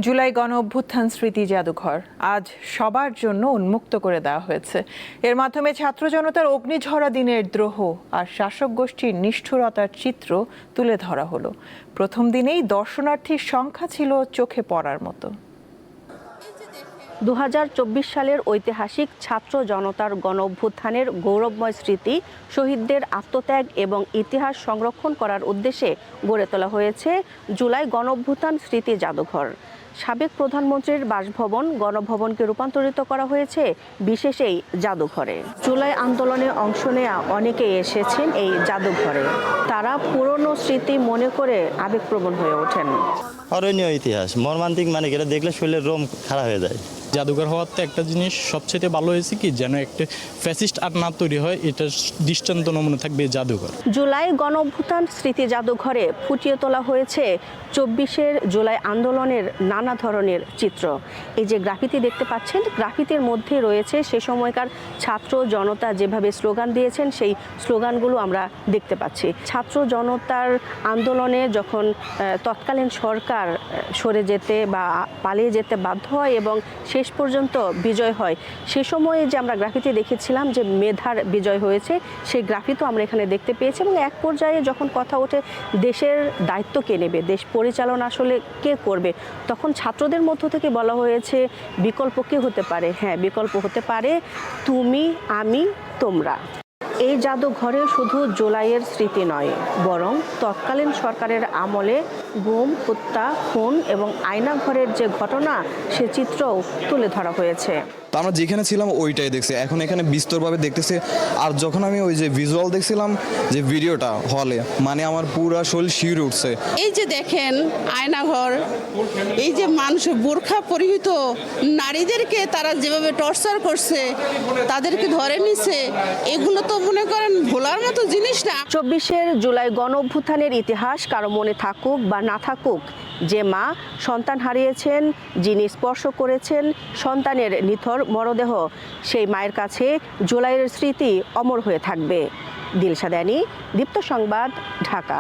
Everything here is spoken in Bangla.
জুলাই গণ অভ্যুত্থান স্মৃতি জাদুঘর আজ সবার জন্য উন্মুক্ত করে দেওয়া হয়েছে। এর মাধ্যমে ছাত্র জনতার অগ্নিঝরা দিনের দ্রোহ আর শাসক গোষ্ঠীর নিষ্ঠুরতার চিত্র তুলে ধরা হলো। প্রথম দিনেই দর্শনার্থীর সংখ্যা ছিল চোখে পড়ার মতো। 2024 সালের ঐতিহাসিক ছাত্র জনতার গণ অভ্যুত্থানের গৌরবময় স্মৃতি, শহীদদের আত্মত্যাগ এবং ইতিহাস সংরক্ষণ করার উদ্দেশ্যে গড়ে তোলা হয়েছে জুলাই গণ অভ্যুত্থান স্মৃতি জাদুঘর। সাবেক প্রধানমন্ত্রীর বাসভবন গণভবনকে রূপান্তরিত করা হয়েছে বিশেষ এই জাদুঘরে। জুলাই আন্দোলনে অংশ নেওয়া অনেকেই এসেছেন এই জাদুঘরে। তারা পুরনো স্মৃতি মনে করে আবেগপ্রবণ হয়ে ওঠেন। অরণ্য ইতিহাস মর্মান্তিক, মানে এটা দেখলে শরীরের রোম খারাপ হয়ে যায়। জাদুঘর হওয়াতে একটা জিনিস সবচেয়ে ভালো হয়েছে কি, যেন একটা ফ্যাসিস্ট আর না তৈরি হয়, এটা দৃষ্টান্ত নমুনা থাকবে এই জাদুঘর। জুলাই গণ অভ্যুত্থান স্মৃতি জাদুঘরে ফুটিয়ে তোলা হয়েছে 24 জুলাই আন্দোলনের নানা ধরনের চিত্র। এই যে গ্রাফিতি দেখতে পাচ্ছেন, গ্রাফিতির মধ্যে রয়েছে সে সময়কার ছাত্র জনতা যেভাবে স্লোগান দিয়েছেন সেই স্লোগানগুলো আমরা দেখতে পাচ্ছি। ছাত্র জনতার আন্দোলনে যখন তৎকালীন সরকার সরে যেতে বা পালিয়ে যেতে বাধ্য হয় এবং শেষ পর্যন্ত বিজয় হয়, সে সময়ে যে আমরা গ্রাফিতি দেখেছিলাম যে মেধার বিজয় হয়েছে, সেই গ্রাফিতিও আমরা এখানে দেখতে পেয়েছি। এবং এক পর্যায়ে যখন কথা ওঠে দেশের দায়িত্ব কে নেবে, দেশ পরিচালনা আসলে কে করবে, তখন ছাত্রদের মধ্য থেকে বলা হয়েছে বিকল্প কে হতে পারে? হ্যাঁ, বিকল্প হতে পারে তুমি, আমি, তোমরা। এই জাদুঘরে শুধু জুলাইয়ের স্মৃতি নয়, বরং তৎকালীন সরকারের আমলে গুম, হত্যা, খুন এবং আয়নাঘরের যে ঘটনা, সে চিত্রও তুলে ধরা হয়েছে। তো আমরা যেখানে ছিলাম ওইটাই দেখছি, এখন এখানে বিস্তরভাবে দেখতেছি। আর যখন আমি ওই যে ভিজুয়াল দেখছিলাম, যে ভিডিওটা হলে, মানে আমার পুরো শরীর শিউরে উঠছে। এই যে দেখেন আয়নাঘর, এই যে মানুষ বোরখা পরিহিত নারীদেরকে তারা যেভাবে টর্চার করছে, তাদেরকে ধরে নিছে, এগুলো তো মনে করেন ভোলার মতো জিনিস না। 24 জুলাই গণ অভ্যুত্থানের ইতিহাস কারো মনে থাকুক বা না থাকুক, যে মা সন্তান হারিয়েছেন, যিনি স্পর্শ করেছেন সন্তানের নিথর মরদেহ, সেই মায়ের কাছে জুলাইয়ের স্মৃতি অমর হয়ে থাকবে। দিলশা দানি, দীপ্ত সংবাদ, ঢাকা।